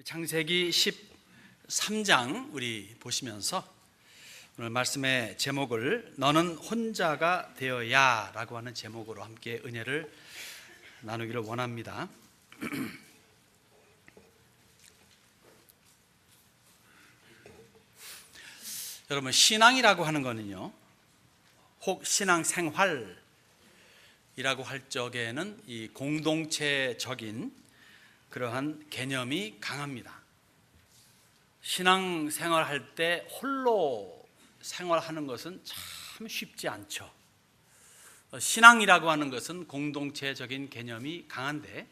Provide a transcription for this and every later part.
창세기 13장 우리 보시면서 오늘 말씀의 제목을 너는 혼자가 되어야 라고 하는 제목으로 함께 은혜를 나누기를 원합니다. 여러분, 신앙이라고 하는 거는요, 혹 신앙생활이라고 할 적에는 이 공동체적인 그러한 개념이 강합니다. 신앙생활 할 때 홀로 생활하는 것은 참 쉽지 않죠. 신앙이라고 하는 것은 공동체적인 개념이 강한데,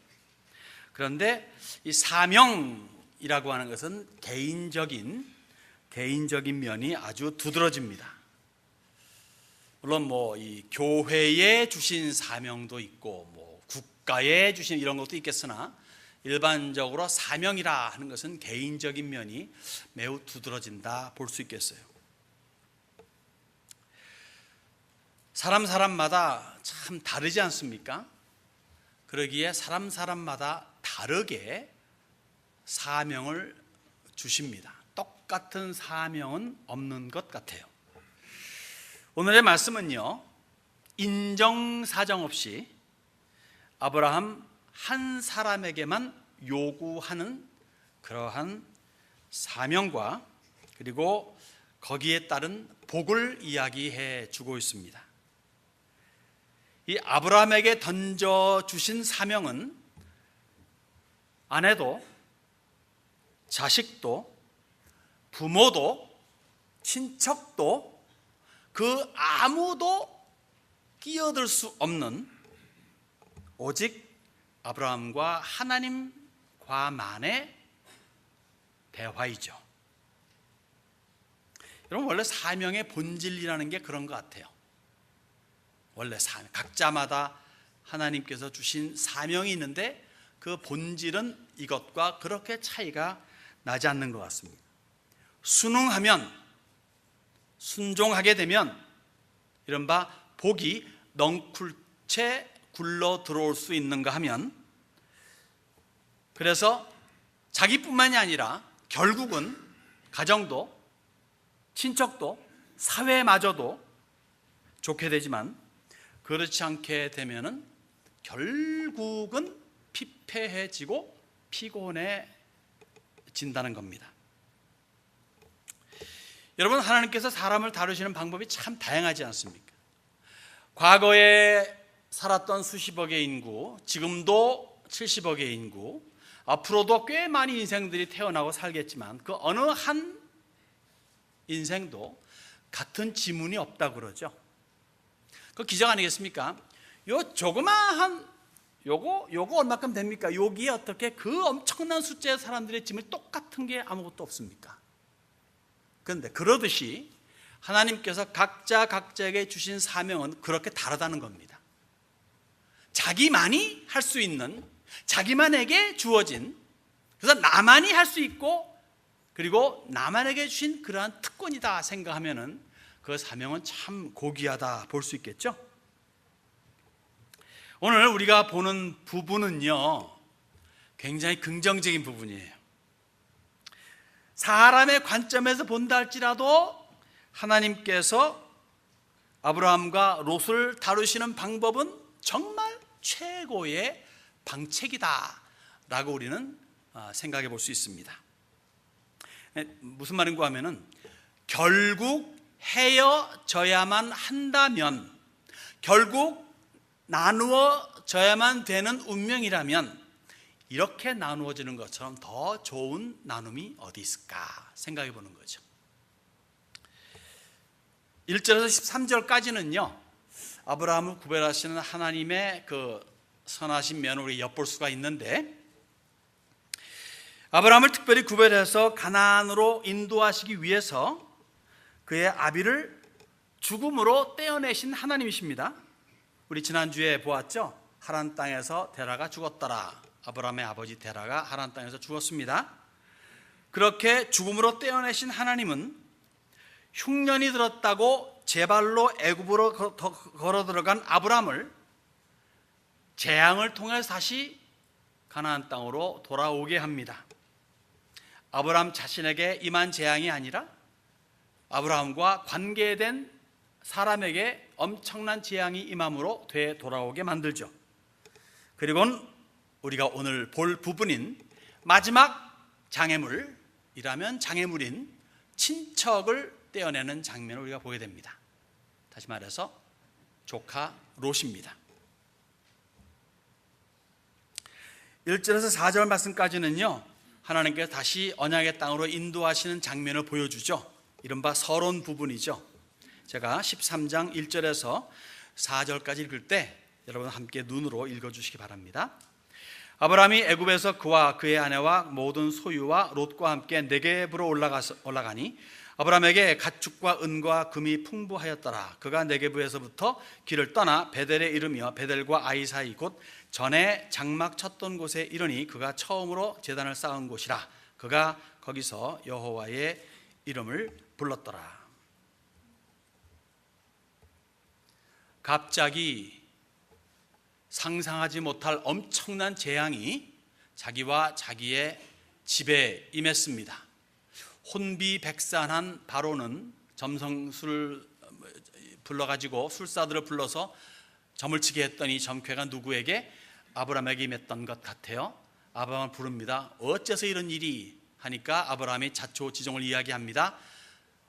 그런데 이 사명이라고 하는 것은 개인적인 면이 아주 두드러집니다. 물론 이 교회에 주신 사명도 있고 국가에 주신 이런 것도 있겠으나 일반적으로 사명이라 하는 것은 개인적인 면이 매우 두드러진다 볼 수 있겠어요. 사람마다 참 다르지 않습니까? 그러기에 사람마다 다르게 사명을 주십니다. 똑같은 사명은 없는 것 같아요. 오늘의 말씀은요, 인정사정 없이 아브라함 한 사람에게만 요구하는 그러한 사명과 그리고 거기에 따른 복을 이야기해 주고 있습니다. 이 아브라함에게 던져주신 사명은 아내도 자식도 부모도 친척도 그 아무도 끼어들 수 없는 오직 아브라함과 하나님과만의 대화이죠. 여러분, 원래 사명의 본질이라는 게 그런 것 같아요. 원래 각자마다 하나님께서 주신 사명이 있는데 그 본질은 이것과 그렇게 차이가 나지 않는 것 같습니다. 순응하면, 순종하게 되면 이른바 복이 넝쿨채 굴러 들어올 수 있는가 하면, 그래서 자기뿐만이 아니라 결국은 가정도 친척도 사회마저도 좋게 되지만 그렇지 않게 되면은 결국은 피폐해지고 피곤해진다는 겁니다. 여러분, 하나님께서 사람을 다루시는 방법이 참 다양하지 않습니까? 과거에 살았던 수십억의 인구, 지금도 70억의 인구, 앞으로도 꽤 많은 인생들이 태어나고 살겠지만 그 어느 한 인생도 같은 지문이 없다고 그러죠. 그 기적 아니겠습니까? 요 조그마한 요거 얼마큼 됩니까? 여기에 어떻게 그 엄청난 숫자의 사람들의 짐을 똑같은 게 아무것도 없습니까? 그런데 그러듯이 하나님께서 각자에게 주신 사명은 그렇게 다르다는 겁니다. 자기만이 할 수 있는, 자기만에게 주어진, 그래서 나만이 할 수 있고 그리고 나만에게 주신 그러한 특권이다 생각하면은 그 사명은 참 고귀하다 볼 수 있겠죠. 오늘 우리가 보는 부분은요, 굉장히 긍정적인 부분이에요. 사람의 관점에서 본다 할지라도 하나님께서 아브라함과 롯을 다루시는 방법은 정말 최고의 방책이다 라고 우리는 생각해 볼 수 있습니다. 무슨 말인가 하면은, 결국 헤어져야만 한다면, 결국 나누어져야만 되는 운명이라면 이렇게 나누어지는 것처럼 더 좋은 나눔이 어디 있을까 생각해 보는 거죠. 1절에서 13절까지는요 아브라함을 구별하시는 하나님의 그 선하신 면을 우리 엿볼 수가 있는데, 아브라함을 특별히 구별해서 가나안으로 인도하시기 위해서 그의 아비를 죽음으로 떼어내신 하나님이십니다. 우리 지난주에 보았죠? 하란 땅에서 데라가 죽었더라. 아브라함의 아버지 데라가 하란 땅에서 죽었습니다. 그렇게 죽음으로 떼어내신 하나님은 흉년이 들었다고 제 발로 애굽으로 걸어 들어간 아브라함을 재앙을 통해서 다시 가나안 땅으로 돌아오게 합니다. 아브라함 자신에게 임한 재앙이 아니라 아브라함과 관계된 사람에게 엄청난 재앙이 임함으로 되돌아오게 만들죠. 그리고는 우리가 오늘 볼 부분인 마지막 장애물이라면 장애물인 친척을 떼어내는 장면을 우리가 보게 됩니다. 다시 말해서 조카 롯입니다. 1절에서 4절 말씀까지는요, 하나님께서 다시 언약의 땅으로 인도하시는 장면을 보여주죠. 이른바 서론 부분이죠. 제가 13장 1절에서 4절까지 읽을 때 여러분 함께 눈으로 읽어주시기 바랍니다. 아브라함이 애굽에서 그와 그의 아내와 모든 소유와 롯과 함께 네겝으로 올라가니 아브라함에게 가축과 은과 금이 풍부하였더라. 그가 네겝에서부터 길을 떠나 베델에 이르며 베델과 아이 사이 곧 전에 장막 쳤던 곳에 이르니 그가 처음으로 제단을 쌓은 곳이라. 그가 거기서 여호와의 이름을 불렀더라. 갑자기 상상하지 못할 엄청난 재앙이 자기와 자기의 집에 임했습니다. 혼비백산한 바로는 점성술을 불러가지고 술사들을 불러서 점을 치게 했더니 점괘가 누구에게? 아브라함에게 임했던 것 같아요. 아브라함을 부릅니다. 어째서 이런 일이? 하니까 아브라함이 자초지종을 이야기합니다.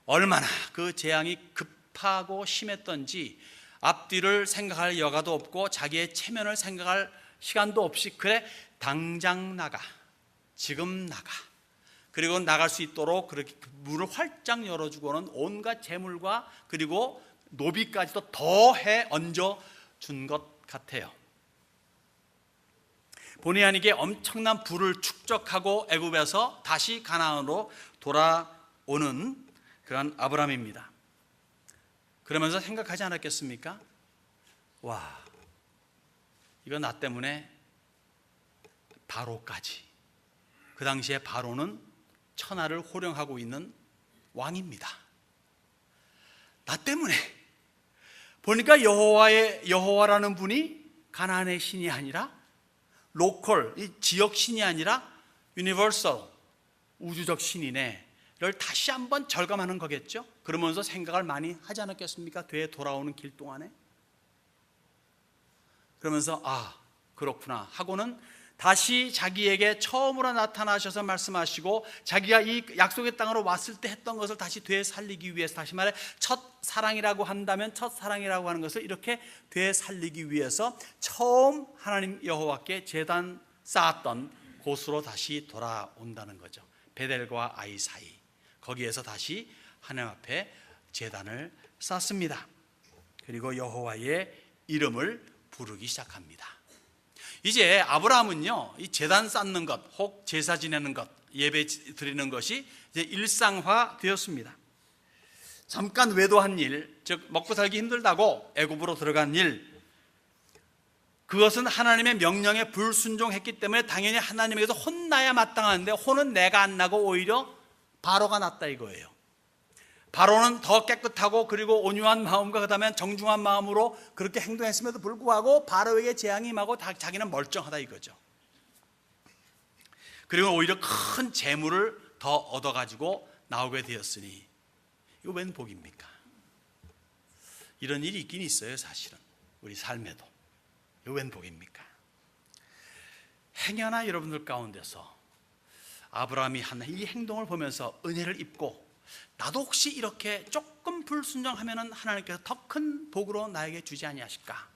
얼마나 그 재앙이 급하고 심했던지 앞뒤를 생각할 여가도 없고 자기의 체면을 생각할 시간도 없이 그래 당장 나가, 지금 나가, 그리고 나갈 수 있도록 그렇게 문을 활짝 열어주고는 온갖 재물과 그리고 노비까지도 더해 얹어준 것 같아요. 본의 아니게 엄청난 부를 축적하고 애굽에서 다시 가나안으로 돌아오는 그런 아브라함입니다. 그러면서 생각하지 않았겠습니까? 와, 이거 나 때문에 바로까지. 그 당시에 바로는 천하를 호령하고 있는 왕입니다. 나 때문에. 보니까 여호와라는 분이 가나안의 신이 아니라 로컬, 이 지역 신이 아니라 유니버설, 우주적 신이네. 를 다시 한번 절감하는 거겠죠. 그러면서 생각을 많이 하지 않았겠습니까? 되돌아오는 길 동안에. 그러면서 아, 그렇구나 하고는 다시 자기에게 처음으로 나타나셔서 말씀하시고 자기가 이 약속의 땅으로 왔을 때 했던 것을 다시 되살리기 위해서, 다시 말해 첫사랑이라고 한다면 첫사랑이라고 하는 것을 이렇게 되살리기 위해서 처음 하나님 여호와께 제단 쌓았던 곳으로 다시 돌아온다는 거죠. 베델과 아이 사이. 거기에서 다시 하나님 앞에 제단을 쌓습니다. 그리고 여호와의 이름을 부르기 시작합니다. 이제 아브라함은요, 이 제단 쌓는 것, 혹 제사 지내는 것, 예배 드리는 것이 이제 일상화 되었습니다. 잠깐 외도한 일, 즉 먹고 살기 힘들다고 애굽으로 들어간 일, 그것은 하나님의 명령에 불순종했기 때문에 당연히 하나님에게서 혼나야 마땅한데 혼은 내가 안 나고 오히려 바로가 났다 이거예요. 바로는 더 깨끗하고 그리고 온유한 마음과 그 다음에 정중한 마음으로 그렇게 행동했음에도 불구하고 바로에게 재앙이 임하고 자기는 멀쩡하다 이거죠. 그리고 오히려 큰 재물을 더 얻어가지고 나오게 되었으니 이거 웬 복입니까? 이런 일이 있긴 있어요. 사실은 우리 삶에도. 이거 웬 복입니까? 행여나 여러분들 가운데서 아브라함이 한 이 행동을 보면서 은혜를 입고 나도 혹시 이렇게 조금 불순종하면 하나님께서 더 큰 복으로 나에게 주지 아니하실까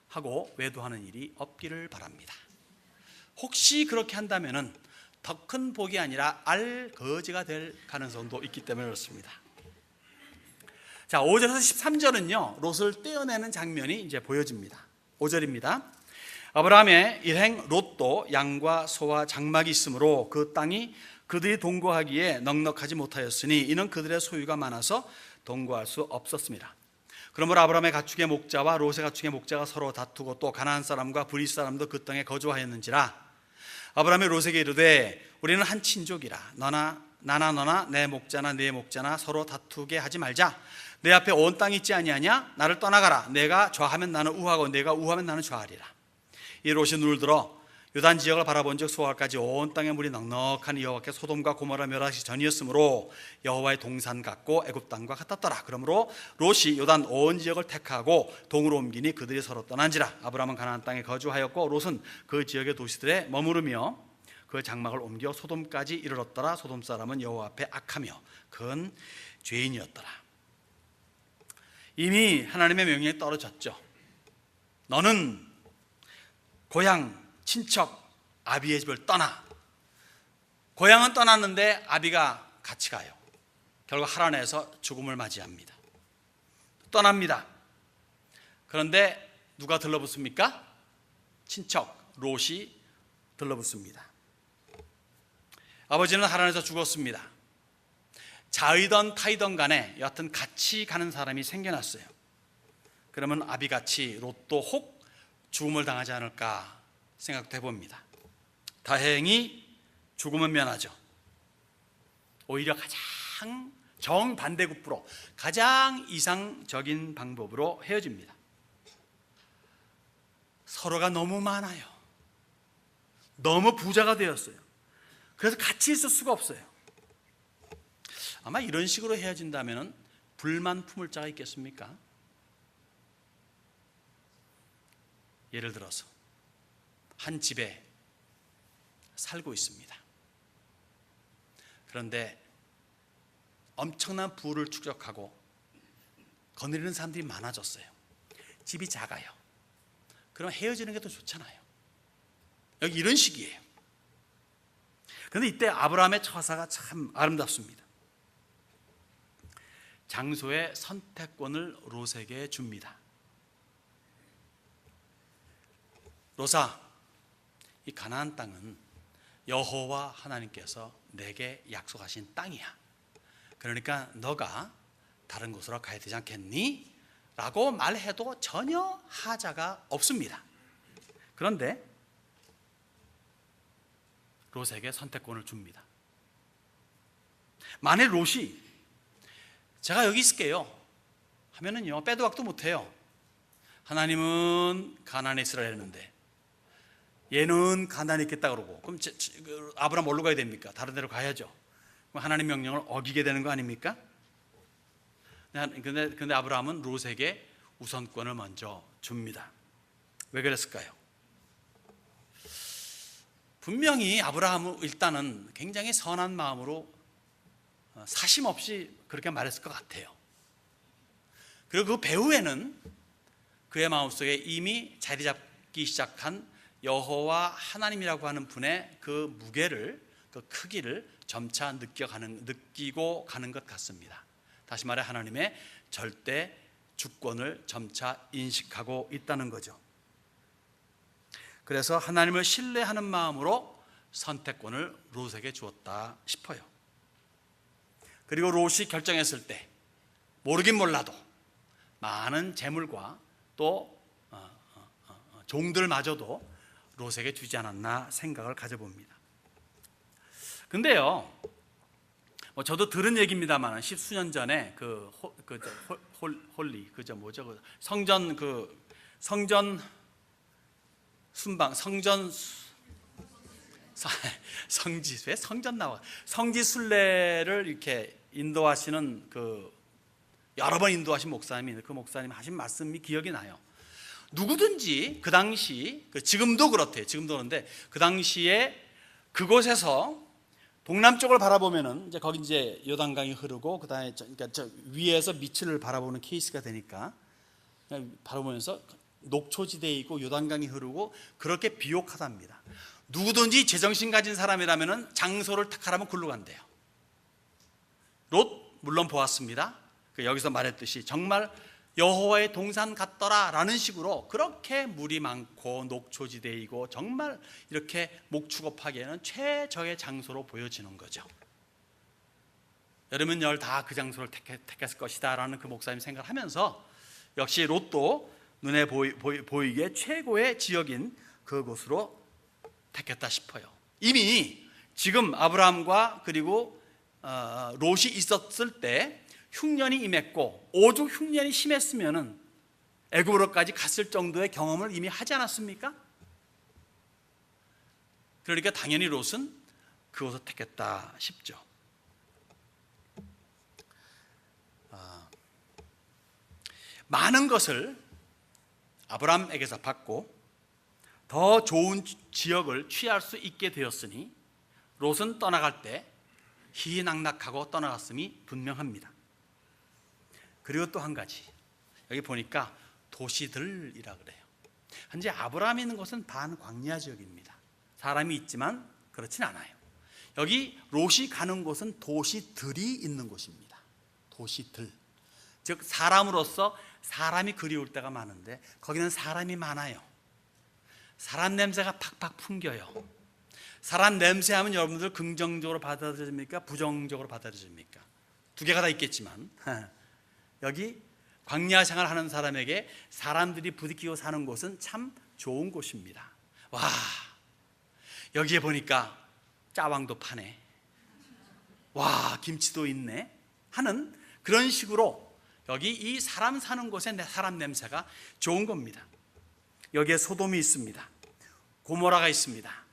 하고 외도하는 일이 없기를 바랍니다. 혹시 그렇게 한다면 더 큰 복이 아니라 알거지가 될 가능성도 있기 때문에 그렇습니다. 자, 5절에서 13절은요 롯을 떼어내는 장면이 이제 보여집니다. 5절입니다. 아브라함의 일행 롯도 양과 소와 장막이 있으므로 그 땅이 그들이 동거하기에 넉넉하지 못하였으니 이는 그들의 소유가 많아서 동거할 수 없었습니다. 그러므로 아브라함의 가축의 목자와 롯의 가축의 목자가 서로 다투고 또 가나안 사람과 브릿 사람도 그 땅에 거주하였는지라. 아브라함이 롯에게 이르되 우리는 한 친족이라 너나 내 목자나 네 목자나 서로 다투게 하지 말자. 내 앞에 온 땅이 있지 아니하냐? 나를 떠나가라. 내가 좌하면 나는 우하고 내가 우하면 나는 좌하리라. 이 롯이 눈을 들어 요단 지역을 바라본즉 수월까지 온 땅의 물이 넉넉한 여호와께 소돔과 고모라 멸하시기 전이었으므로 여호와의 동산 같고 애굽 땅과 같았더라. 그러므로 롯이 요단 온 지역을 택하고 동으로 옮기니 그들이 서로 떠난지라. 아브라함은 가나안 땅에 거주하였고 롯은 그 지역의 도시들에 머무르며 그 장막을 옮겨 소돔까지 이르렀더라. 소돔 사람은 여호와 앞에 악하며 큰 죄인이었더라. 이미 하나님의 명령이 떨어졌죠. 너는 고향 친척 아비의 집을 떠나. 고향은 떠났는데 아비가 같이 가요. 결국 하란에서 죽음을 맞이합니다. 떠납니다. 그런데 누가 들러붙습니까? 친척 롯이 들러붙습니다. 아버지는 하란에서 죽었습니다. 자의던 타이던 간에 여하튼 같이 가는 사람이 생겨났어요. 그러면 아비같이 롯도 혹 죽음을 당하지 않을까 생각도 해봅니다. 다행히 죽음은 면하죠. 오히려 가장 정반대급부로 가장 이상적인 방법으로 헤어집니다. 서로가 너무 많아요. 너무 부자가 되었어요. 그래서 같이 있을 수가 없어요. 아마 이런 식으로 헤어진다면 불만 품을 자가 있겠습니까? 예를 들어서 한 집에 살고 있습니다. 그런데 엄청난 부를 축적하고 거느리는 사람들이 많아졌어요. 집이 작아요. 그럼 헤어지는 게 더 좋잖아요. 여기 이런 식이에요. 그런데 이때 아브라함의 처사가 참 아름답습니다. 장소의 선택권을 롯에게 줍니다. 롯아, 이 가나안 땅은 여호와 하나님께서 내게 약속하신 땅이야. 그러니까 너가 다른 곳으로 가야 되지 않겠니? 라고 말해도 전혀 하자가 없습니다. 그런데 롯에게 선택권을 줍니다. 만일 롯이 제가 여기 있을게요 하면은요, 빼도 박도 못해요. 하나님은 가나안에 있으라 했는데 얘는 가나안에 있겠다 그러고, 그럼 아브라함 어디로 가야 됩니까? 다른 데로 가야죠. 그럼 하나님 명령을 어기게 되는 거 아닙니까? 근데 아브라함은 롯에게 우선권을 먼저 줍니다. 왜 그랬을까요? 분명히 아브라함은 일단은 굉장히 선한 마음으로 사심 없이 그렇게 말했을 것 같아요. 그리고 그 배후에는 그의 마음속에 이미 자리 잡기 시작한 여호와 하나님이라고 하는 분의 그 무게를, 그 크기를 점차 느끼고 가는 것 같습니다. 다시 말해 하나님의 절대 주권을 점차 인식하고 있다는 거죠. 그래서 하나님을 신뢰하는 마음으로 선택권을 롯에게 주었다 싶어요. 그리고 롯이 결정했을 때 모르긴 몰라도 많은 재물과 또 종들마저도 롯에게 주지 않았나 생각을 가져봅니다. 근데요, 저도 들은 얘기입니다만 10수년 전에 성전 성지순례를 이렇게 인도하시는 여러 번 인도하신 목사님이, 그 목사님 하신 말씀이 기억이 나요. 누구든지 그 당시, 지금도 그렇대요. 지금도 그런데 그 당시에 그곳에서 동남쪽을 바라보면은 거기 이제 요단강이 흐르고 그다음에 저 위에서 밑을 바라보는 케이스가 되니까 바라보면서 녹초지대에 있고 요단강이 흐르고 그렇게 비옥하답니다. 누구든지 제정신 가진 사람이라면은 장소를 택하라면 굴러 간대요. 롯 물론 보았습니다. 여기서 말했듯이 정말 여호와의 동산 같더라 라는 식으로 그렇게 물이 많고 녹초지대이고 정말 이렇게 목축업하기에는 최저의 장소로 보여지는 거죠. 여름은 열 다 그 장소를 택했을 것이다 라는 그 목사님 생각을 하면서 역시 롯도 눈에 보이기에 최고의 지역인 그곳으로 택했다 싶어요. 이미 지금 아브라함과 그리고 롯이 있었을 때 흉년이 임했고 오죽 흉년이 심했으면은 애굽으로까지 갔을 정도의 경험을 이미 하지 않았습니까? 그러니까 당연히 롯은 그곳을 택했다 싶죠. 많은 것을 아브라함에게서 받고 더 좋은 지역을 취할 수 있게 되었으니 롯은 떠나갈 때 희희낙낙하고 떠나갔음이 분명합니다. 그리고 또 한 가지, 여기 보니까 도시들이라 그래요. 현재 아브라함이 있는 곳은 반광야 지역입니다. 사람이 있지만 그렇진 않아요. 여기 롯이 가는 곳은 도시들이 있는 곳입니다. 도시들, 즉 사람으로서 사람이 그리울 때가 많은데 거기는 사람이 많아요. 사람 냄새가 팍팍 풍겨요. 사람 냄새하면 여러분들 긍정적으로 받아들여집니까? 부정적으로 받아들여집니까? 두 개가 다 있겠지만 여기 광야 생활하는 사람에게 사람들이 부딪히고 사는 곳은 참 좋은 곳입니다. 와, 여기에 보니까 짜왕도 파네, 와 김치도 있네 하는 그런 식으로 여기 이 사람 사는 곳에 사람 냄새가 좋은 겁니다. 여기에 소돔이 있습니다. 고모라가 있습니다.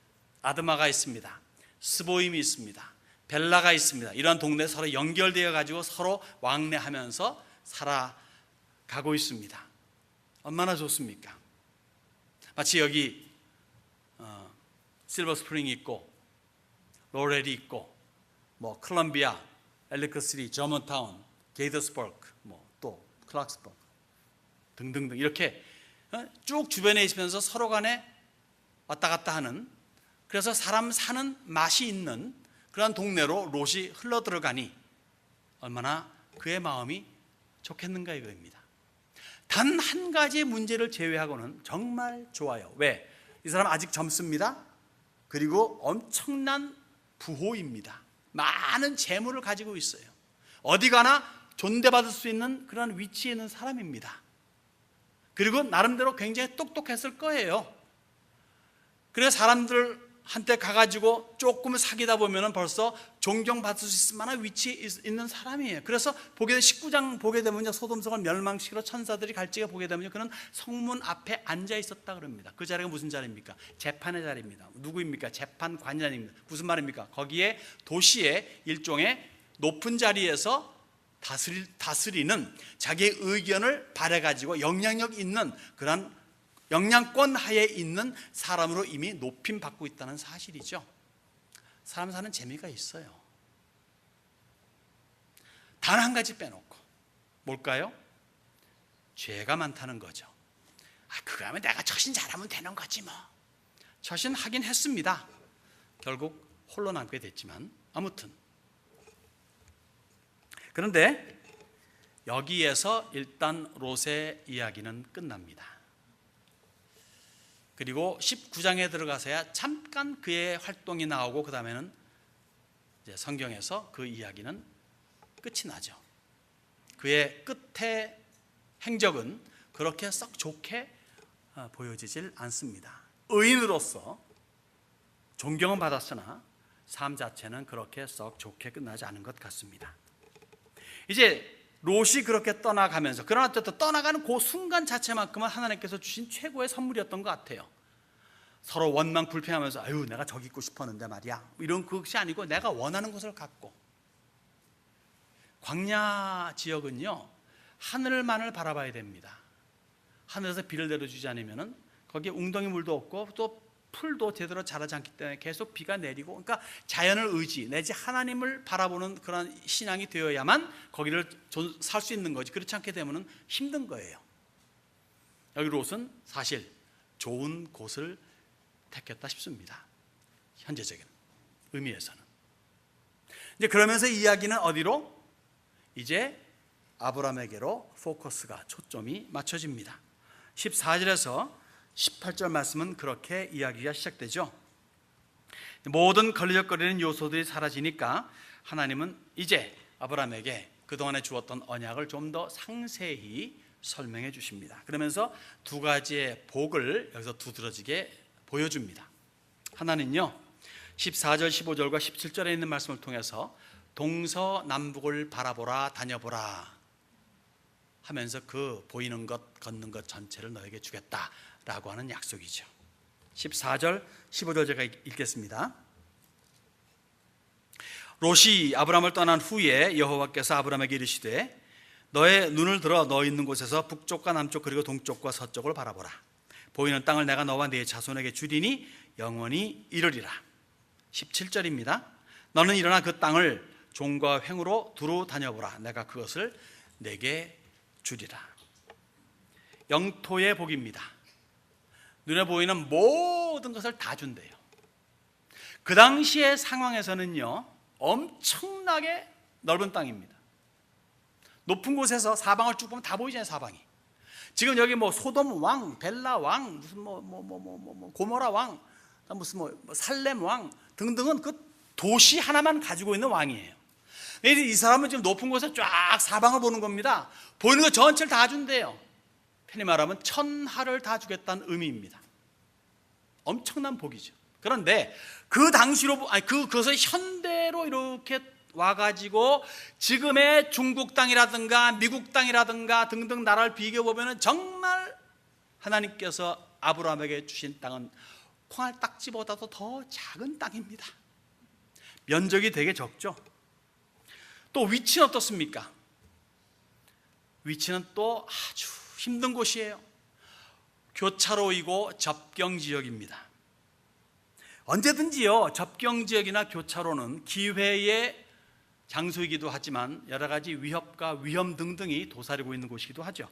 아드마가 있습니다. 스보임이 있습니다. 벨라가 있습니다. 이러한 동네 서로 연결되어 가지고 서로 왕래하면서 살아가고 있습니다. 얼마나 좋습니까? 마치 여기 실버 스프링이 있고 로렐이 있고 뭐 콜롬비아, 엘리크시티, 저먼타운, 게이더스버그, 또 클락스버그 등등등 이렇게 쭉 주변에 있으면서 서로 간에 왔다 갔다 하는, 그래서 사람 사는 맛이 있는 그런 동네로 롯이 흘러들어가니 얼마나 그의 마음이 좋겠는가 이거입니다. 단 한 가지의 문제를 제외하고는 정말 좋아요. 왜? 이 사람 아직 젊습니다. 그리고 엄청난 부호입니다. 많은 재물을 가지고 있어요. 어디 가나 존대받을 수 있는 그런 위치에 있는 사람입니다. 그리고 나름대로 굉장히 똑똑했을 거예요. 그래서 사람들한테 가가지고 조금 사귀다 보면 벌써 존경받을 수 있을 만한 위치에 있는 사람이에요. 그래서 19장 보게 되면 소돔성을 멸망시키러 천사들이 갈지가 보게 되면 그는 성문 앞에 앉아 있었다 그럽니다. 그 자리가 무슨 자리입니까? 재판의 자리입니다. 누구입니까? 재판관장입니다. 무슨 말입니까? 거기에 도시의 일종의 높은 자리에서 다스리는 자기의 의견을 발해가지고 영향력 있는 그런 영향권 하에 있는 사람으로 이미 높임 받고 있다는 사실이죠. 사람 사는 재미가 있어요. 단 한 가지 빼놓고 뭘까요? 죄가 많다는 거죠. 그거 하면 내가 처신 잘하면 되는 거지 뭐. 처신 하긴 했습니다. 결국 홀로 남게 됐지만 아무튼 그런데 여기에서 일단 롯의 이야기는 끝납니다. 그리고 19장에 들어가서야 잠깐 그의 활동이 나오고 그 다음에는 이제 성경에서 그 이야기는 끝이 나죠. 그의 끝의 행적은 그렇게 썩 좋게 보여지질 않습니다. 의인으로서 존경은 받았으나 삶 자체는 그렇게 썩 좋게 끝나지 않은 것 같습니다. 이제 롯이 그렇게 떠나가면서, 그러나 또 떠나가는 그 순간 자체만큼은 하나님께서 주신 최고의 선물이었던 것 같아요. 서로 원망 불평하면서 아유 내가 저기 있고 싶었는데 말이야 이런 것이 아니고 내가 원하는 것을 갖고. 광야 지역은요 하늘만을 바라봐야 됩니다. 하늘에서 비를 내려주지 않으면 거기에 웅덩이 물도 없고 또 풀도 제대로 자라지 않기 때문에 계속 비가 내리고, 그러니까 자연을 의지 내지 하나님을 바라보는 그런 신앙이 되어야만 거기를 살 수 있는 거지. 그렇지 않게 되면 힘든 거예요. 여기 롯은 사실 좋은 곳을 택했다 싶습니다. 현재적인 의미에서는. 이제 그러면서 이야기는 어디로? 이제 아브라함에게로 포커스가 초점이 맞춰집니다. 14절에서 18절 말씀은 그렇게 이야기가 시작되죠. 모든 걸리적거리는 요소들이 사라지니까 하나님은 이제 아브라함에게 그동안에 주었던 언약을 좀 더 상세히 설명해 주십니다. 그러면서 두 가지의 복을 여기서 두드러지게 보여줍니다. 하나는요 14절 15절과 17절에 있는 말씀을 통해서 동서남북을 바라보라 다녀보라 하면서 그 보이는 것 걷는 것 전체를 너에게 주겠다라고 하는 약속이죠. 14절 15절 제가 읽겠습니다. 롯이 아브람을 떠난 후에 여호와께서 아브람에게 이르시되 너의 눈을 들어 너 있는 곳에서 북쪽과 남쪽 그리고 동쪽과 서쪽을 바라보라. 보이는 땅을 내가 너와 네 자손에게 주리니 영원히 이르리라. 17절입니다. 너는 일어나 그 땅을 종과 횡으로 두루 다녀보라. 내가 그것을 내게 주리라. 영토의 복입니다. 눈에 보이는 모든 것을 다 준대요. 그 당시의 상황에서는요, 엄청나게 넓은 땅입니다. 높은 곳에서 사방을 쭉 보면 다 보이잖아요. 사방이. 지금 여기 뭐 소돔 왕, 벨라 왕, 무슨 고모라 왕, 무슨 살렘 왕 등등은 그 도시 하나만 가지고 있는 왕이에요. 이 사람은 지금 높은 곳에 쫙 사방을 보는 겁니다. 보이는 거 전체를 다 준대요. 편히 말하면 천하를 다 주겠다는 의미입니다. 엄청난 복이죠. 그런데 그 당시로, 그것을 현대로 이렇게 와가지고 지금의 중국 땅이라든가 미국 땅이라든가 등등 나라를 비교해보면 정말 하나님께서 아브라함에게 주신 땅은 콩알 딱지보다도 더 작은 땅입니다. 면적이 되게 적죠. 또 위치는 어떻습니까? 위치는 또 아주 힘든 곳이에요. 교차로이고 접경지역입니다. 언제든지요, 접경지역이나 교차로는 기회의 장소이기도 하지만 여러 가지 위협과 위험 등등이 도사리고 있는 곳이기도 하죠.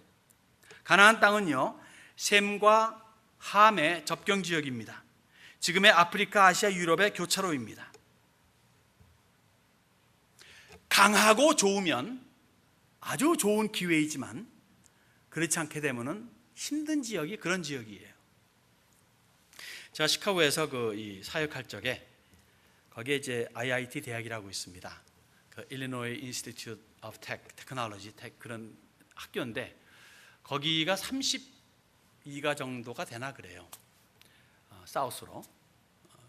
가나안 땅은요, 셈과 함의 접경지역입니다. 지금의 아프리카, 아시아, 유럽의 교차로입니다. 강하고 좋으면 아주 좋은 기회이지만 그렇지 않게 되면은 힘든 지역이 그런 지역이에요. 제가 시카고에서 이 사역할 적에 거기에 이제 IIT 대학이라고 있습니다. 그 Illinois Institute of Technology 그런 학교인데 거기가 32가 정도가 되나 그래요. 사우스로.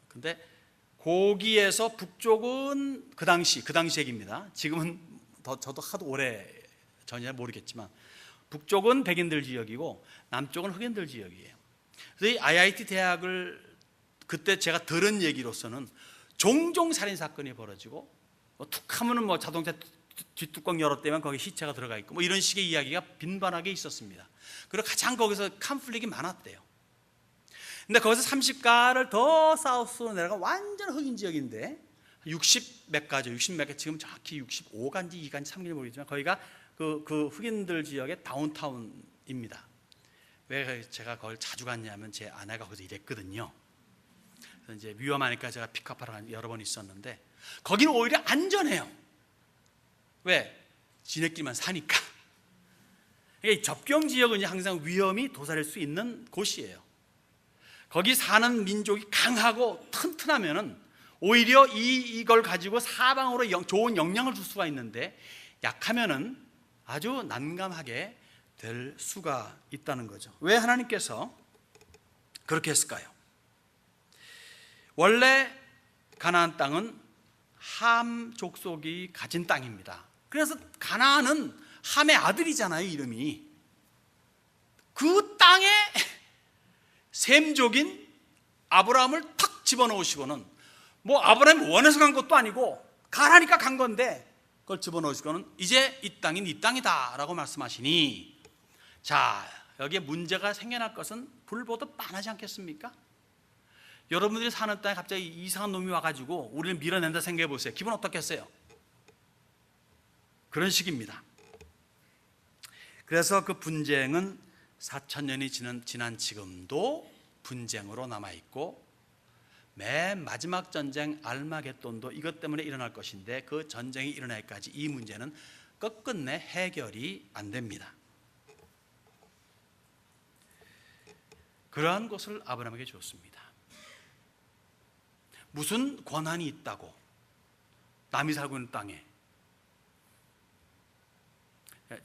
근데 거기에서 북쪽은 그 당시 얘기입니다. 지금은 저도 하도 오래 전이라 모르겠지만 북쪽은 백인들 지역이고 남쪽은 흑인들 지역이에요. 그래서 이 IIT 대학을 그때 제가 들은 얘기로서는 종종 살인 사건이 벌어지고 툭 하면은 자동차 뒷뚜껑 열었다면 거기 시체가 들어가 있고 이런 식의 이야기가 빈번하게 있었습니다. 그리고 가장 거기서 컨플릭이 많았대요. 근데 거기서 30가를 더 사우스로 내려가 완전 흑인 지역인데 60몇 가죠. 60몇 가, 지금 정확히 65가인지 2가인지 3가인지 모르겠지만 거기가 그 흑인들 지역의 다운타운입니다. 왜 제가 거길 자주 갔냐면 제 아내가 거기서 일했거든요. 그래서 이제 위험하니까 제가 픽업하러 여러 번 있었는데 거기는 오히려 안전해요. 왜? 지네끼리만 사니까. 접경 지역은 항상 위험이 도사릴 수 있는 곳이에요. 거기 사는 민족이 강하고 튼튼하면은 오히려 이걸 가지고 사방으로 좋은 영향을 줄 수가 있는데 약하면은 아주 난감하게 될 수가 있다는 거죠. 왜 하나님께서 그렇게 했을까요? 원래 가나안 땅은 함 족속이 가진 땅입니다. 그래서 가나안은 함의 아들이잖아요, 이름이. 그 땅에 셈족인 아브라함을 탁 집어넣으시고는 아브라함이 원해서 간 것도 아니고 가라니까 간 건데 그걸 집어넣으시고는 이제 이 땅이 네 땅이다 라고 말씀하시니, 자, 여기에 문제가 생겨날 것은 불보듯 뻔하지 않겠습니까? 여러분들이 사는 땅에 갑자기 이상한 놈이 와가지고 우리를 밀어낸다 생각해 보세요. 기분 어떻겠어요? 그런 식입니다. 그래서 그 분쟁은 4,000년이 지난 지금도 분쟁으로 남아있고, 맨 마지막 전쟁 알마게돈도 이것 때문에 일어날 것인데 그 전쟁이 일어나기까지 이 문제는 끝끝내 해결이 안 됩니다. 그러한 것을 아브라함에게 주었습니다. 무슨 권한이 있다고 남이 살고 있는 땅에.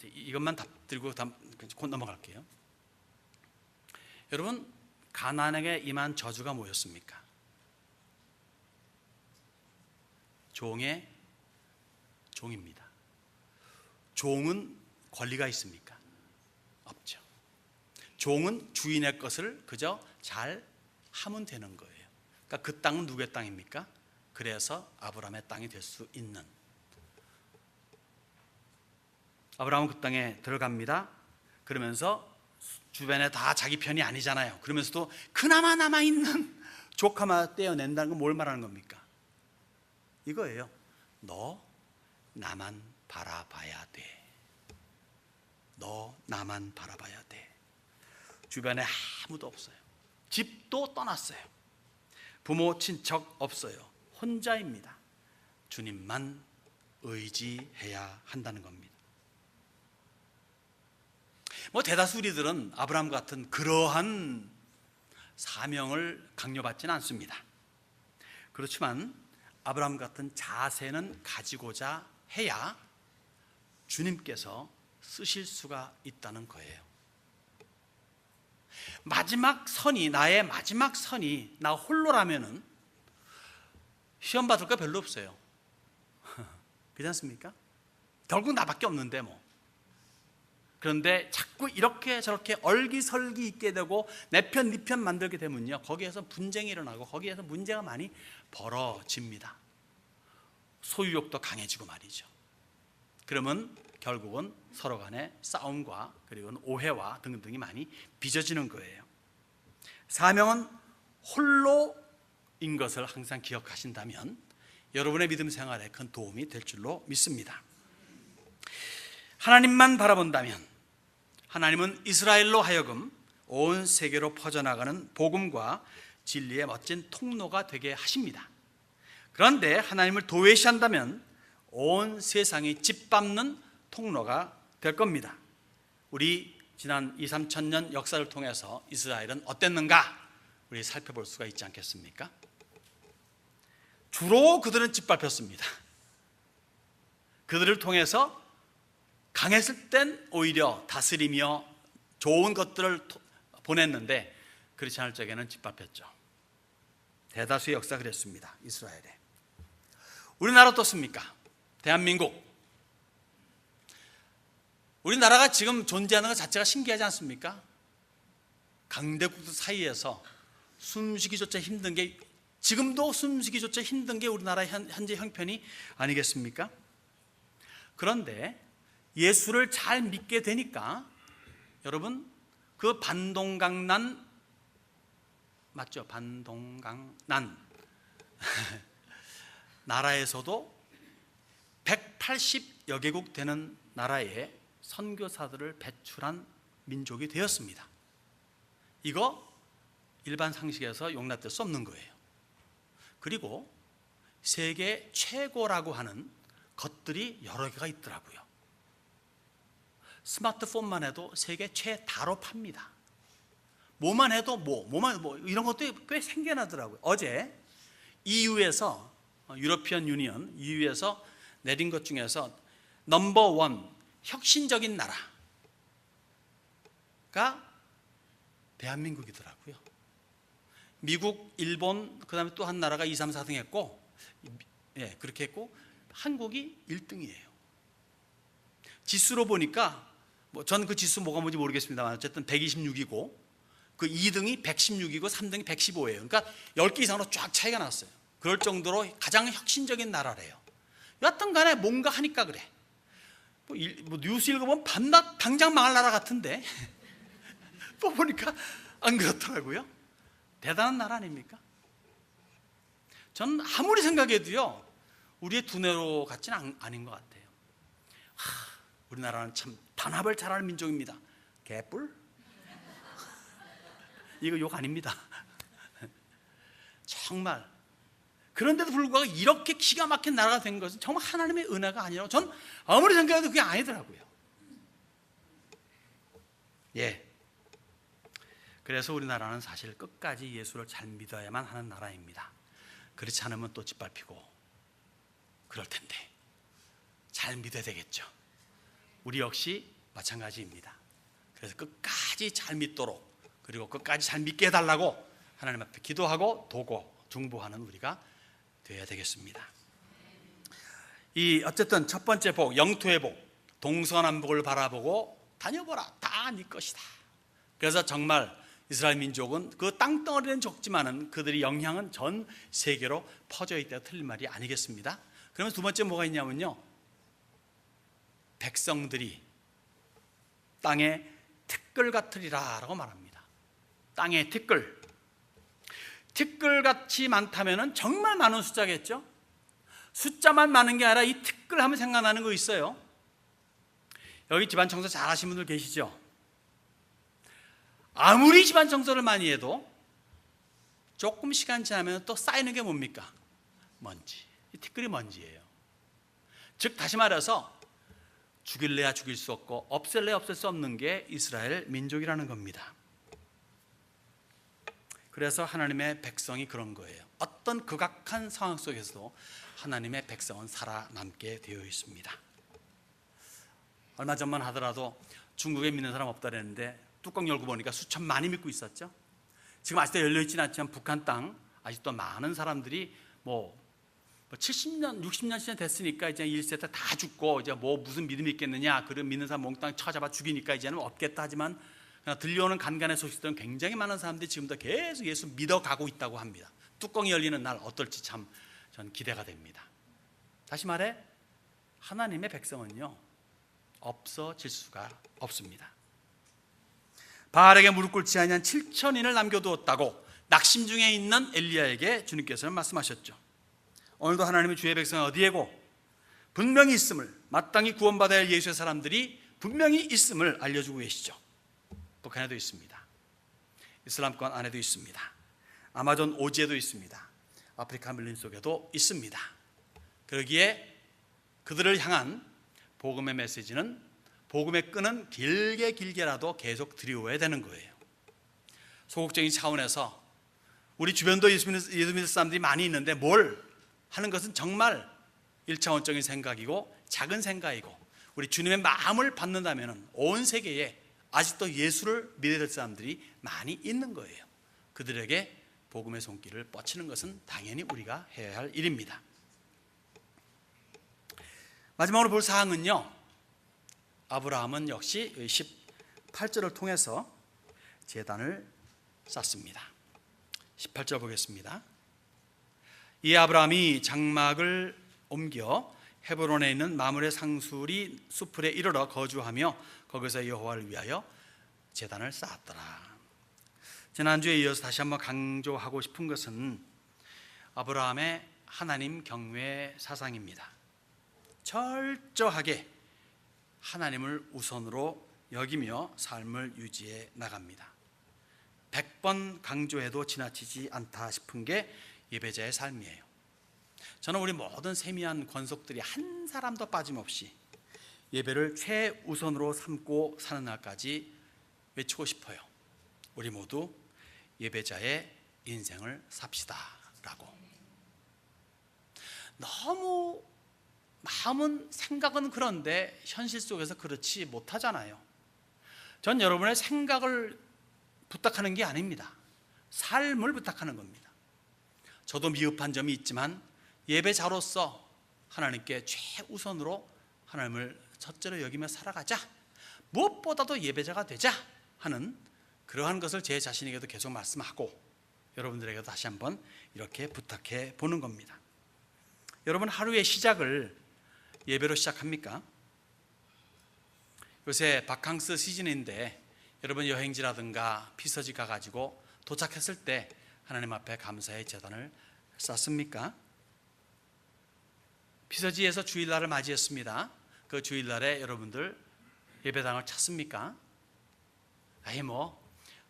이것만 답 드리고 곧 넘어갈게요. 여러분, 가나안에게 임한 저주가 뭐였습니까? 종입니다. 종은 권리가 있습니까? 없죠. 종은 주인의 것을 그저 잘 하면 되는 거예요. 그러니까 그 땅은 누구의 땅입니까? 그래서 아브라함의 땅이 될 수 있는. 아브라함은 그 땅에 들어갑니다. 그러면서 주변에 다 자기 편이 아니잖아요. 그러면서도 그나마 남아있는 조카만 떼어낸다는 건 뭘 말하는 겁니까? 이거예요. 너 나만 바라봐야 돼. 너 나만 바라봐야 돼. 주변에 아무도 없어요. 집도 떠났어요. 부모 친척 없어요. 혼자입니다. 주님만 의지해야 한다는 겁니다. 대다수 우리들은 아브라함 같은 그러한 사명을 강요받지는 않습니다. 그렇지만 아브라함 같은 자세는 가지고자 해야 주님께서 쓰실 수가 있다는 거예요. 나의 마지막 선이 나 홀로라면은 시험 받을 거 별로 없어요. 그렇지 않습니까? 결국 나밖에 없는데 뭐. 그런데 자꾸 이렇게 저렇게 얼기설기 있게 되고 내 편 네 편 만들게 되면요, 거기에서 분쟁이 일어나고 거기에서 문제가 많이 벌어집니다. 소유욕도 강해지고 말이죠. 그러면 결국은 서로 간의 싸움과 그리고 오해와 등등이 많이 빚어지는 거예요. 사명은 홀로인 것을 항상 기억하신다면 여러분의 믿음 생활에 큰 도움이 될 줄로 믿습니다. 하나님만 바라본다면 하나님은 이스라엘로 하여금 온 세계로 퍼져나가는 복음과 진리의 멋진 통로가 되게 하십니다. 그런데 하나님을 도외시한다면 온 세상이 짓밟는 통로가 될 겁니다. 우리 지난 2,3천 년 역사를 통해서 이스라엘은 어땠는가 우리 살펴볼 수가 있지 않겠습니까? 주로 그들은 짓밟혔습니다. 그들을 통해서 강했을 땐 오히려 다스리며 좋은 것들을 보냈는데 그렇지 않을 적에는 짓밟혔죠. 대다수의 역사가 그랬습니다. 이스라엘에. 우리나라 어떻습니까? 대한민국. 우리나라가 지금 존재하는 것 자체가 신기하지 않습니까? 강대국들 사이에서 숨쉬기조차 힘든 게, 지금도 숨쉬기조차 힘든 게 우리나라의 현재 형편이 아니겠습니까? 그런데 예수를 잘 믿게 되니까 여러분, 그 반동강난 맞죠? 반동강난 나라에서도 180여 개국 되는 나라에 선교사들을 배출한 민족이 되었습니다. 이거 일반 상식에서 용납될 수 없는 거예요. 그리고 세계 최고라고 하는 것들이 여러 개가 있더라고요. 스마트폰만 해도 세계 최다로 팝니다. 뭐만 해도 이런 것도 꽤 생겨나더라고요. 어제 EU에서, 유러피언 유니언 EU에서 내린 것 중에서 넘버 원 혁신적인 나라가 대한민국이더라고요. 미국, 일본, 그 다음에 또 한 나라가 2, 3, 4등 했고, 그렇게 했고, 한국이 1등이에요. 지수로 보니까, 전 그 지수 뭐가 뭔지 모르겠습니다만, 어쨌든 126이고, 그 2등이 116이고, 3등이 115예요. 그러니까 10개 이상으로 쫙 차이가 났어요. 그럴 정도로 가장 혁신적인 나라래요. 여하튼 간에 뭔가 하니까 그래. 뉴스 읽어보면 밤낮 당장 망할 나라 같은데 또 보니까 안 그렇더라고요. 대단한 나라 아닙니까? 전 아무리 생각해도요, 우리의 두뇌로 같지는 아닌 것 같아요. 우리나라는 참 단합을 잘하는 민족입니다. 개뿔? 이거 욕 아닙니다. 정말. 그런데도 불구하고 이렇게 기가 막힌 나라가 된 것은 정말 하나님의 은혜가 아니라고 전 아무리 생각해도 그게 아니더라고요. 그래서 우리나라는 사실 끝까지 예수를 잘 믿어야만 하는 나라입니다. 그렇지 않으면 또 짓밟히고 그럴 텐데 잘 믿어야 되겠죠. 우리 역시 마찬가지입니다. 그래서 끝까지 잘 믿도록, 그리고 끝까지 잘 믿게 해달라고 하나님 앞에 기도하고 도고 중보하는 우리가 되어야 되겠습니다. 어쨌든 첫 번째 복, 영토의 복, 동서남북을 바라보고 다녀보라, 다 네 것이다. 그래서 정말 이스라엘 민족은 그 땅덩어리는 적지만은 그들의 영향은 전 세계로 퍼져 있다가 틀린 말이 아니겠습니다. 그러면 두 번째 뭐가 있냐면요, 백성들이 땅의 티끌 같으리라 라고 말합니다. 땅의 티끌. 티끌같이 많다면 정말 많은 숫자겠죠. 숫자만 많은 게 아니라 이 티끌 하면 생각나는 거 있어요. 여기 집안 청소 잘 하시는 분들 계시죠? 아무리 집안 청소를 많이 해도 조금 시간 지나면 또 쌓이는 게 뭡니까? 먼지. 이 티끌이 먼지예요. 즉 다시 말해서 죽일래야 죽일 수 없고 없앨래야 없앨 수 없는 게 이스라엘 민족이라는 겁니다. 그래서 하나님의 백성이 그런 거예요. 어떤 극악한 상황 속에서도 하나님의 백성은 살아남게 되어 있습니다. 얼마 전만 하더라도 중국에 믿는 사람 없다 그랬는데 뚜껑 열고 보니까 수천만이 믿고 있었죠. 지금 아직도 열려있지는 않지만 북한 땅 아직도 많은 사람들이 70년, 60년씩 됐으니까 이제 1세대 다 죽고 이제 무슨 믿음이 있겠느냐, 그런 믿는 사람 몽땅 쳐잡아 죽이니까 이제는 없겠다. 하지만 그냥 들려오는 간간의 소식들은 굉장히 많은 사람들이 지금도 계속 예수 믿어가고 있다고 합니다. 뚜껑이 열리는 날 어떨지 참 전 기대가 됩니다. 다시 말해 하나님의 백성은요 없어질 수가 없습니다. 바알에게 무릎 꿇지 아니한 7천인을 남겨두었다고 낙심 중에 있는 엘리야에게 주님께서는 말씀하셨죠. 오늘도 하나님의 주의 백성은 어디에고 분명히 있음을, 마땅히 구원받아야 할 예수의 사람들이 분명히 있음을 알려주고 계시죠. 북한에도 있습니다. 이슬람권 안에도 있습니다. 아마존 오지에도 있습니다. 아프리카 밀림 속에도 있습니다. 그러기에 그들을 향한 복음의 메시지는 복음의 끈은 길게라도 계속 드리워야 되는 거예요. 소극적인 차원에서 우리 주변도 예수 믿을 사람들이 많이 있는데 뭘 하는 것은 정말 1차원적인 생각이고 작은 생각이고, 우리 주님의 마음을 받는다면 온 세계에 아직도 예수를 믿어야 될 사람들이 많이 있는 거예요. 그들에게 복음의 손길을 뻗치는 것은 당연히 우리가 해야 할 일입니다. 마지막으로 볼 사항은요, 아브라함은 역시 18절을 통해서 제단을 쌓습니다. 18절 보겠습니다. 이 아브라함이 장막을 옮겨 헤브론에 있는 마므레 상수리 수풀에 이르러 거주하며 거기서 여호와를 위하여 제단을 쌓았더라. 지난주에 이어서 다시 한번 강조하고 싶은 것은 아브라함의 하나님 경외 사상입니다. 철저하게 하나님을 우선으로 여기며 삶을 유지해 나갑니다. 100번 강조해도 지나치지 않다 싶은 게 예배자의 삶이에요. 저는 우리 모든 세미한 권속들이 한 사람도 빠짐없이 예배를 최우선으로 삼고 사는 날까지 외치고 싶어요. 우리 모두 예배자의 인생을 삽시다 라고. 너무 마음은, 생각은 그런데 현실 속에서 그렇지 못하잖아요. 전 여러분의 생각을 부탁하는 게 아닙니다. 삶을 부탁하는 겁니다. 저도 미흡한 점이 있지만 예배자로서 하나님께 최우선으로 하나님을 첫째로 여기며 살아가자, 무엇보다도 예배자가 되자 하는 그러한 것을 제 자신에게도 계속 말씀하고 여러분들에게도 다시 한번 이렇게 부탁해 보는 겁니다. 여러분, 하루의 시작을 예배로 시작합니까? 요새 바캉스 시즌인데 여러분 여행지라든가 피서지 가가지고 도착했을 때 하나님 앞에 감사의 제단을 쌓습니까? 피서지에서 주일날을 맞이했습니다. 그 주일날에 여러분들 예배당을 찾습니까? 아예 못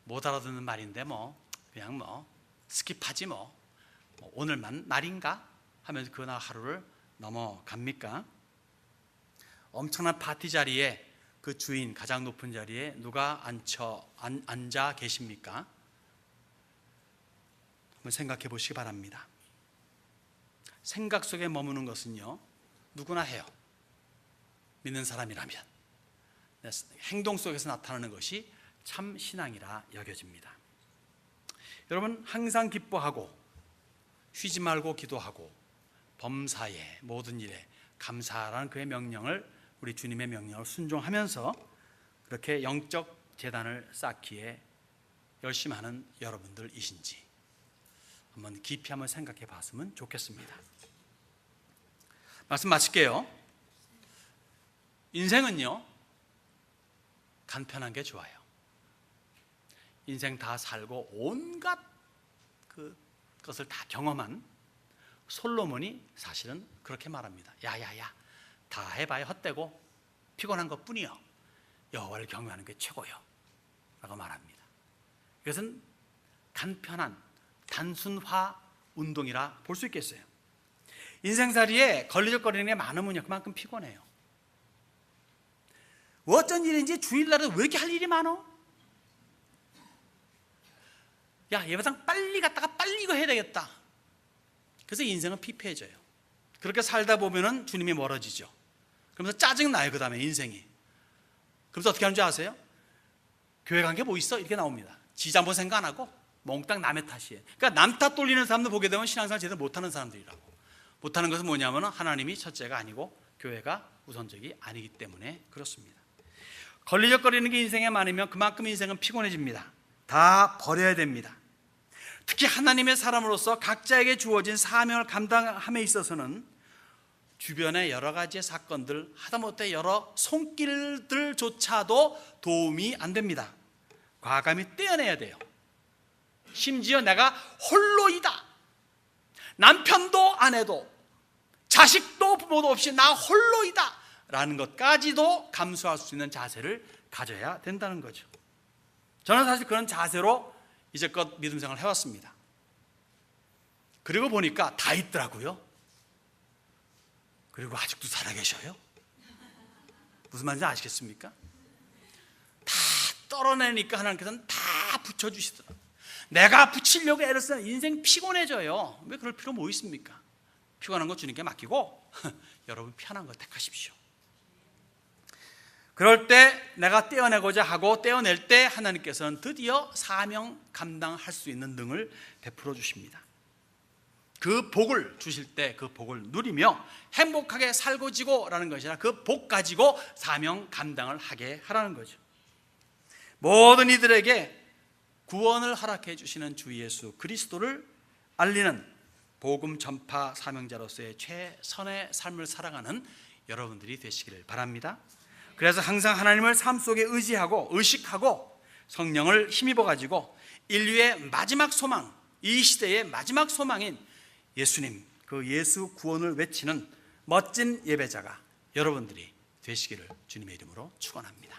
알아듣는 말인데 그냥 스킵하지 오늘만 날인가 하면서 그날 하루를 넘어갑니까? 엄청난 파티 자리에 그 주인, 가장 높은 자리에 누가 앉아 계십니까? 한번 생각해 보시기 바랍니다. 생각 속에 머무는 것은요 누구나 해요. 믿는 사람이라면. 행동 속에서 나타나는 것이 참 신앙이라 여겨집니다. 여러분, 항상 기뻐하고 쉬지 말고 기도하고 범사에 모든 일에 감사라는 그의 명령을, 우리 주님의 명령을 순종하면서 그렇게 영적 제단을 쌓기에 열심히 하는 여러분들이신지 한번 깊이 한번 생각해 봤으면 좋겠습니다. 말씀 마칠게요. 인생은요, 간편한 게 좋아요. 인생 다 살고 온갖 것을 다 경험한 솔로몬이 사실은 그렇게 말합니다. 야야야, 다 해봐야 헛되고 피곤한 것 뿐이요, 여호와를 경외하는 게 최고요 라고 말합니다. 이것은 간편한 단순화 운동이라 볼 수 있겠어요. 인생살이에 걸리적거리는 게 많으면요, 그만큼 피곤해요. 어쩐 일인지 주일날에 왜 이렇게 할 일이 많어? 야, 예배당 빨리 갔다가 빨리 이거 해야 되겠다. 그래서 인생은 피폐해져요. 그렇게 살다 보면은 주님이 멀어지죠. 그러면서 짜증나요. 그 다음에 인생이. 그래서 어떻게 하는지 아세요? 교회 간 게 뭐 있어? 이렇게 나옵니다. 지 잘못 생각 안 하고 몽땅 남의 탓이에요. 그러니까 남 탓 돌리는 사람들 보게 되면 신앙생활 제대로 못하는 사람들이라고. 못하는 것은 뭐냐면 하나님이 첫째가 아니고 교회가 우선적이 아니기 때문에 그렇습니다. 걸리적거리는 게 인생에 많으면 그만큼 인생은 피곤해집니다. 다 버려야 됩니다. 특히 하나님의 사람으로서 각자에게 주어진 사명을 감당함에 있어서는 주변의 여러 가지의 사건들, 하다못해 여러 손길들조차도 도움이 안 됩니다. 과감히 떼어내야 돼요. 심지어 내가 홀로이다, 남편도 아내도 자식도 부모도 없이 나 홀로이다 라는 것까지도 감수할 수 있는 자세를 가져야 된다는 거죠. 저는 사실 그런 자세로 이제껏 믿음 생활을 해왔습니다. 그리고 보니까 다 있더라고요. 그리고 아직도 살아계셔요. 무슨 말인지 아시겠습니까? 다 떨어내니까 하나님께서는 다 붙여주시더라고요. 내가 붙이려고 애를 쓰면 인생 피곤해져요. 왜 그럴 필요 뭐 있습니까? 피곤한 거 주님께 맡기고 여러분 편한 거 택하십시오. 그럴 때 내가 떼어내고자 하고 떼어낼 때 하나님께서는 드디어 사명 감당할 수 있는 능을 베풀어 주십니다. 그 복을 주실 때 그 복을 누리며 행복하게 살고 지고라는 것이 아니라 그 복 가지고 사명 감당을 하게 하라는 거죠. 모든 이들에게 구원을 허락해 주시는 주 예수 그리스도를 알리는 복음 전파 사명자로서의 최선의 삶을 살아가는 여러분들이 되시기를 바랍니다. 그래서 항상 하나님을 삶 속에 의지하고 의식하고 성령을 힘입어 가지고 인류의 마지막 소망, 이 시대의 마지막 소망인 예수님, 그 예수 구원을 외치는 멋진 예배자가 여러분들이 되시기를 주님의 이름으로 축원합니다.